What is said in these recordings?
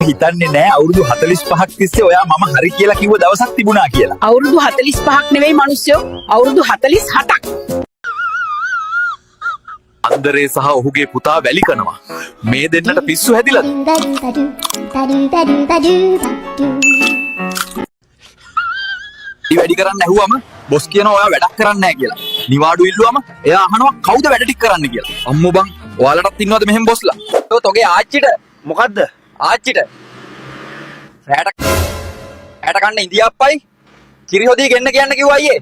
හිතන්නේ නෑ අවුරුදු 45ක් තිස්සේ ඔයා මම හරි කියලා කිව්ව දවසක් තිබුණා කියලා. අවුරුදු 45ක් නෙවෙයි මිනිස්සුયો අවුරුදු 47ක්. අන්දරේ සහ ඔහුගේ පුතා වැලි කනවා. මේ දෙන්නට පිස්සු හැදිලාද? වැඩි කරන්න ඇහුවම බොස් කියනවා ඔයා වැඩක් කරන්නේ නැහැ කියලා. නිවාඩු ඉල්ලුවම එයා අහනවා කවුද වැඩ ටික කරන්න කියලා. අම්මෝ බං ඔයාලටත් ඉන්නවද මෙහෙම බොස්ලා? තෝගේ ආච්චිට මොකද්ද? ආච්චිට රැට කන්න ඉන්දියාප්පයි කිරි හොදී ගෙන්න කියන්න කිව්වා අයියේ.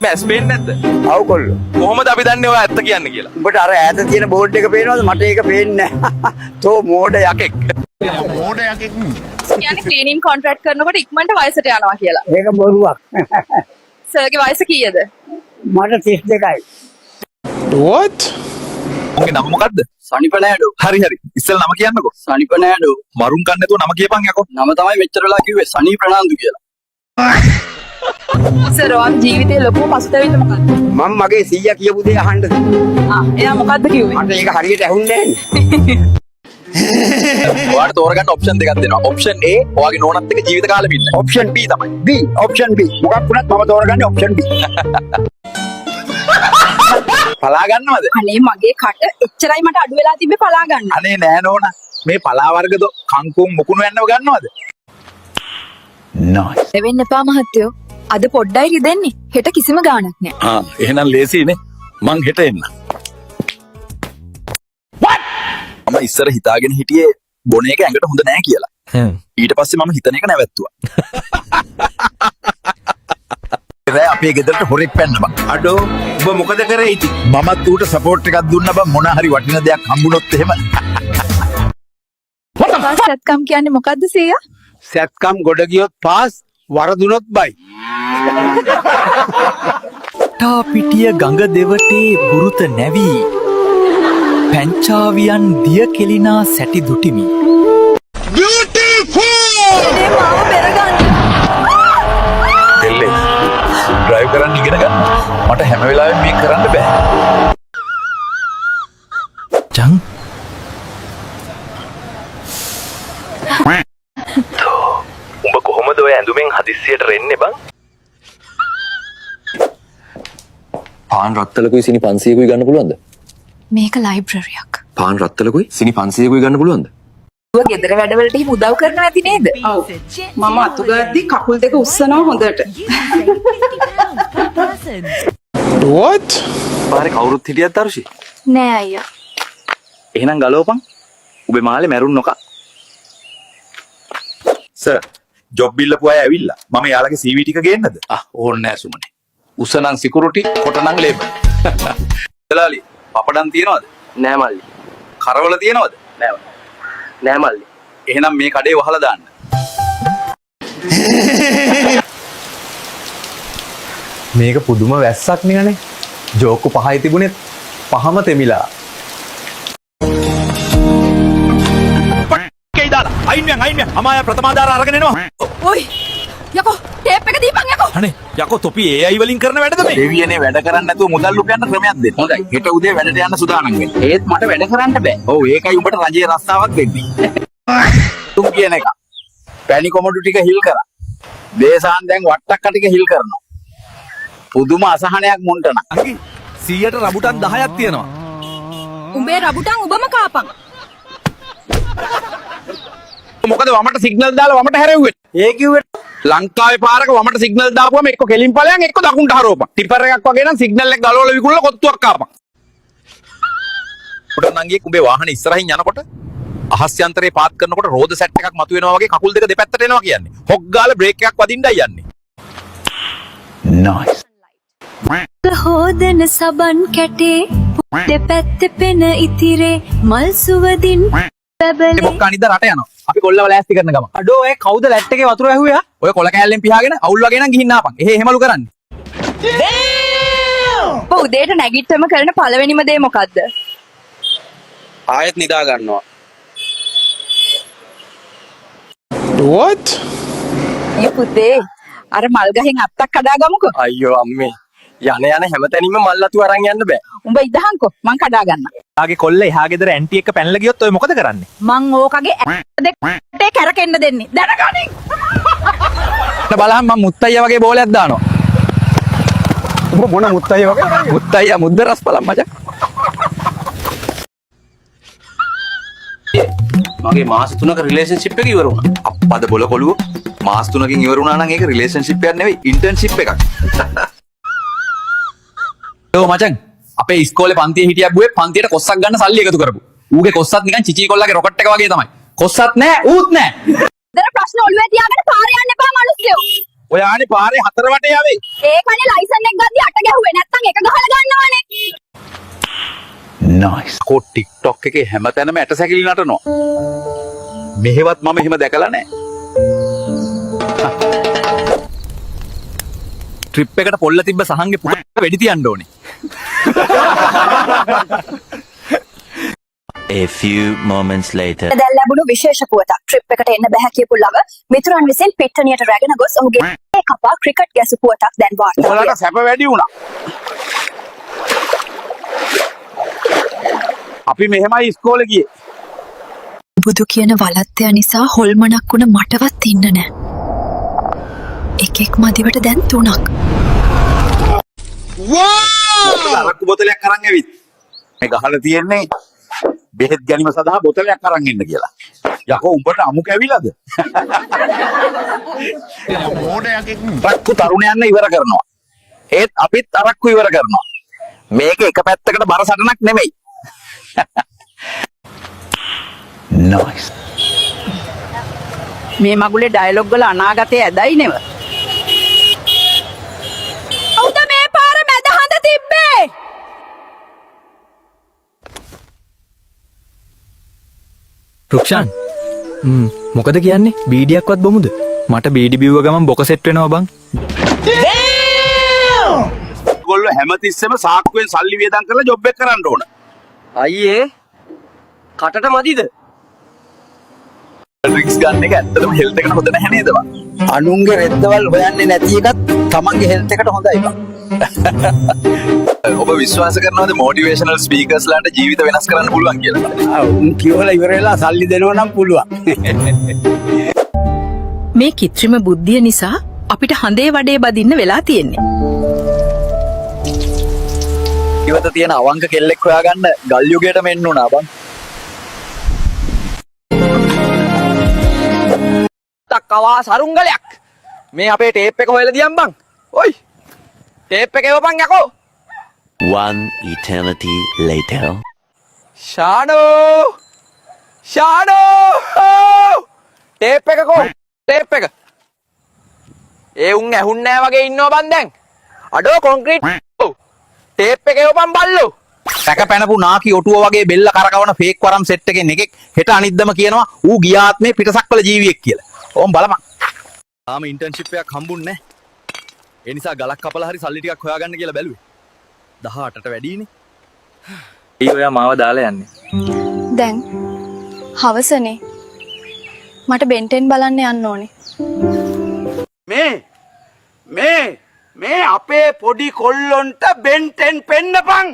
මැස් පේන්නේ නැද්ද? ආව් කොල්ලෝ. කොහොමද අපි දන්නේ ඔයා ඇත්ත කියන්නේ කියලා? උඹට අර ඈත තියෙන බෝඩ් එක පේනවද? මට ඒක පේන්නේ නැහැ. තෝ මෝඩ යකෙක්. මෝඩ යකෙක්. කියන්නේ ක්ලීනින් කොන්ට්‍රැක්ට් කරනකොට ඉක්මනට වයසට යනවා කියලා. ඒක බොරුවක්. සර්ගේ වයස කීයද? මට 32යි. What? උන්ගේ නම මොකද්ද? සනිපනෑඩෝ. හරි හරි. ඉස්සෙල්ලා නම කියන්නකෝ. සනිපනෑඩෝ. මරුන් කන්න නැතුව නම කියපන් යකෝ. නම තමයි මෙච්චර වෙලා කිව්වේ සනී ප්‍රනාන්දු කියලා. සර් ඔයාගේ ජීවිතේ ලොකුම පසුතැවිල්ල මොකක්ද? මම මගේ සීයා කියපු දේ අහන්නද? එයා මොකද්ද කිව්වේ? මට ඒක හරියට ඇහුන්නේ නැහැ. ඔයාලට තෝරගන්න ඔප්ෂන් දෙකක් දෙනවා. ඔප්ෂන් A ඔයාගේ නෝනත් එක්ක ජීවිත කාලෙම ඉන්න. ඔප්ෂන් B තමයි. B option B. මොකක් වුණත් මම තෝරගන්නේ ඔප්ෂන් B. පලා ගන්නවද? අනේ මගේ කට එච්චරයි මට අඩු වෙලා තිබ්බේ පලා ගන්න. අනේ නෑ නෝනා. මේ පලා වර්ගද කංකුම් මුකුණු යන්නව ගන්නවද? නයි. එවෙන්න එපා මහත්තයෝ. අද පොඩ්ඩයි රිදෙන්නේ. හෙට කිසිම ගාණක් නෑ. එහෙනම් ලේසියිනේ. මං හෙට එන්න. මම ඉස්සර හිතාගෙන හිටියේ බොන එක ඇඟට හොඳ නෑ කියලා. ඊට පස්සේ මම හිතන එක නැවැත්තුවා. රෑ අපේ ගෙදරට හොරෙක් පැන්න බං. අඩෝ ඔබ මොකද කරේ ඉතින්? මමත් ඌට සපෝට් එකක් දුන්නා බං මොන හරි වටින දෙයක් හම්බුනොත් එහෙම. සත්කම් කියන්නේ මොකද්ද සීයා? සැත්කම් ගොඩ ගියොත් පාස් වරදුනොත් බයි. ටාපිටිය ගඟ දෙවටේ පුරුත නැවී පැංචාවියන් දිය කෙලිනා සැටි දුටිමි. එනේ මාව පෙරගන්න. එල්ලේ ඩ්‍රයිව් කරන්න ඉගෙන ගන්න. මට හැම වෙලාවෙම මේක කරන්න බෑ. ජං උඹ කොහොමද ඔය ඇඳුමෙන් හදිස්සියට රෙන්නේ බං? පාන් රත්තලකුයි සිනි 500කුයි ගන්න පුළුවන්ද? මේක ලයිබ්‍රරියක්. පාන් රත්තලකුයි සිනි 500කුයි ගන්න පුළුවන්ද? ඔය ගෙදර වැඩවලට හිම උදව් කරනවා ඇති නේද? ඔව්. මම අතු ගාද්දි කකුල් දෙක උස්සනවා හොඳට. What? පාරේ කවුරුත් හිටියත් අරුෂි. නෑ අයියා. එහෙනම් ගලවපන්. උඹේ මාලේ මැරුන් නොකා. සර් ජොබ් බිල්ලපු අය ඇවිල්ලා. මම යාළගේ CV ටික ගේන්නද? ඕනේ නෑ සුමනේ. උසනම් සිකියුරිටි කොටනම් ලේබල්. දලාලි පපඩම් තියනවද? නෑ මල්ලි. කරවල තියනවද? නෑ. නෑ මල්ලි. එහෙනම් මේ කඩේ වහලා දාන්න. මේක පුදුම වැස්සක් නිකනේ. ජෝක්කු 5යි තිබුණේ 5ම තෙමිලා. කේ දාලා අයින් අමාය ප්‍රථමාදාර අරගෙන එනවා. ඔයි යකෝ ටේප් එක දීපන් යකෝ. අනේ යකෝ තොපි AI වලින් කරන වැඩද මේ? දෙවියනේ වැඩ කරන්නේ නැතුව මුදල් උපයන්න ක්‍රමයක් දෙන්න. හොඳයි. හෙට උදේ වැඩට යන්න සූදානම් වෙන්න. ඒත් මට වැඩ කරන්න බෑ. ඔව් ඒකයි උඹට රජයේ රස්සාවක් දෙන්නේ. තුන් කියන එක. පැණි කොමඩු ටික හිල් කරා. දේශාන් දැන් වට්ටක්ක ටික හිල් කරනවා. පුදුම අසහනයක් මුන්ට නම්. 100ට රබුටන් 10ක් තියෙනවා. උඹේ රබුටන් උඹම කාපන්. මොකද වමට සිග්නල් දාලා වමට හැරෙව්වේ. ඒ කිව්වේ ලංකාවේ පාරක වමට සිග්නල් දාපුවම එක්ක කෙලින් ඵලයන් එක්ක දකුණට හරවපන්. ටිපර් එකක් වගේ නම් සිග්නල් එක ගලවලා විකුණලා කොත්තුවක් කාපන්. උඩ නංගියේ උඹේ වාහනේ ඉස්සරහින් යනකොට අහස් යන්ත්‍රේ පාත් කරනකොට රෝද සෙට් එකක් මතුවෙනවා වගේ කකුල් දෙක දෙපැත්තට එනවා කියන්නේ. හොක් ගාලා බ්‍රේක් එකක් වදින්නයි යන්නේ. නයිස්. හෝදන සබන් කැටේ දෙපැත්තේ පෙන ඉතිරේ මල් සුවදින් මේ මොක්ක අනිද්ද රට යනවා. අපි කොල්ලව ලෑස්ති කරන ගම. අඩෝ ඒ කවුද ලැට් එකේ වතුර ඇහුවා? ඔය කොල කෑල්ලෙන් පියාගෙන අවුල් වගේ නම් ගිහින් ආපන්. එහෙමලු කරන්නේ. ඔව් උදේට නැගිට්ටම කරන පළවෙනිම දේ මොකද්ද? ආයෙත් නිදා ගන්නවා. What? මේ පුතේ අර මල් ගහෙන් අත්තක් කඩා ගමුකෝ. අයියෝ අම්මේ. යන හැමතැනින්ම මල්ලතු අරන් යන්න බෑ. උඹ ඉදහන්කෝ මං කඩා ගන්න. ආගේ කොල්ල එහා ගෙදර ඇන්ටි එක්ක පැනලා ගියොත් ඔය මොකද කරන්නේ? මං ඕකගේ දෙකේ කැරකෙන්න දෙන්නේ. දැනගනින්. බලහන් මම මුත්තයියා වගේ බෝලයක් දානවා. උඹ මොන මුත්තයියා වගේ? මුත්තයියා මුද්ද රස් බලන්න මචං. මගේ මාස 3ක රිලේෂන්ෂිප් එක ඉවර වුණා. අප්පද බොල කොළුව මාස 3කින් ඉවර වුණා නම් ඒක රිලේෂන්ෂිප් එකක් නෙවෙයි ඉන්ටර්න්ෂිප් එකක්. ඔව් මචං අපේ ඉස්කෝලේ පන්තියේ හිටියා බුවේ පන්තියට කොස්සක් ගන්න සල්ලි එකතු කරපු. ඌගේ කොස්සත් නිකන් චිචී කොල්ලගේ රොකට් එක වගේ තමයි. කොස්සත් නෑ ඌත් නෑ. දර ප්‍රශ්න ඔළුවේ තියාගෙන පාරේ යන්න එපා මිනිස්සුયો. ඔය ආනේ පාරේ හතර වටේ ආවේ. ඒකනේ ලයිසන් එක ගද්දි අට ගැහුවේ නැත්තම් එක ගහලා ගන්නවනේ. නයිස්. කො TikTok එකේ හැමතැනම ඇටසැකිලි නටනවා. මෙහෙවත් මම එහෙම දැකලා නෑ. ට්‍රිප් එකට පොල්ල තිබ්බ සහන්ගේ පුකට වෙඩි තියන්න ඕනේ. A few moments later. දැන් ලැබුණු විශේෂ පුවතක්. ට්‍රිප් එකට එන්න බැහැ කියපු ළඟ මිතුරන් විසින් පිට්ටනියට රැගෙන ගොස් ඔහුගේ කපා ක්‍රිකට් ගැසු පුවතක් දැන් වාර්තා වුණා. ඔයාලට සැප වැඩි වුණා. අපි මෙහෙමයි ඉස්කෝලේ ගියේ. බුදු කියන වලත්තය නිසා හොල්මනක් වුණ මටවත් ඉන්න නෑ. එකෙක් මදිවට දැන් 3ක්. අරක්කු බෝතලයක් අරන් ඇවිත්. මේ ගහලා තියෙන්නේ බෙහෙත් ගැනීම සඳහා බෝතලයක් අරන් ඉන්න කියලා. යකෝ උඹට අමු කැවිලාද? මෝඩයක් අරක්කු තරුණයන් ඉවර කරනවා. ඒත් අපිත් අරක්කු ඉවර කරනවා. මේක එක පැත්තකට බර සටනක් නෙමෙයි. නයිස්. මේ මගුලේ ඩයලොග් වල අනාගතය ඇදයි නෙව. උද මේ පාර මැද හඳ තිබ්බේ. රුක්ෂාන් මොකද කියන්නේ? බීඩියක්වත් බොමුද? මට බීඩි බිව්ව ගමන් බොක සෙට් වෙනවා බං. ඔයගොල්ලෝ හැමතිස්සෙම සාක්කුවෙන් සල්ලි වියදම් කරලා ජොබ් එක කරන්න ඕන. අයියේ කටට මදිද? ඩ්‍රින්ක්ස් ගන්න එක ඇත්තටම හෙල්ත් එකට හොඳ නැහැ නේද බං? අනුන්ගේ රෙද්දවල් හොයන්නේ නැති එකත් තමන්ගේ හෙල්ත් එකට හොඳයි බං. ඔබ විශ්වාස කරනවද මොටිවේෂනල් ස්පීකර්ස්ලාට ජීවිත වෙනස් කරන්න පුළුවන් කියලා? උන් කියවලා ඉවර වෙලා සල්ලි දෙනවා නම් පුළුවන්. මේ කිත්‍රිම බුද්ධිය නිසා අපිට හඳේ වඩේ බදින්න වෙලා තියෙන්නේ. ඉවත තියෙන අවංක කෙල්ලෙක් හොයාගන්න ගල් යුගයටම එන්න උනා බං. තක්කවා සරුංගලයක්. මේ අපේ ටේප් එක හොයලා දියම් බං. ඔයි. ටේප් එක එවපන් යකෝ. One eternity later. ෂාඩෝ ටේප් එක කෝ ටේප් එක. ඒ උන් ඇහුන්නේ නැහැ වගේ ඉන්නවා බං දැන්. අඩෝ කොන්ක්‍රීට් ටේප් එක එවපන් බල්ලෝ. සැක පැනපු නාකි ඔටුව වගේ බෙල්ල කරකවන ෆේක් වරම් සෙට් එකෙන් එකෙක් හෙට අනිද්දම කියනවා ඌ ගියාත්මේ පිටසක්වල ජීවියෙක් කියලා. ඕම් බලපන්. තාම ඉන්ටර්න්ෂිප් එකක් හම්බුන්නේ නැහැ. ඒ නිසා ගලක් කපලා හරි සල්ලි ටිකක් හොයාගන්න කියලා බැලුවේ. 18ට වැඩිනේ. ඊ ඔයා මාව දාලා යන්නේ. දැන් හවසනේ. මට බෙන්ටෙන් බලන්න යන්න ඕනේ. මේ අපේ පොඩි කොල්ලොන්ට බෙන්ටෙන් පෙන්නපන්.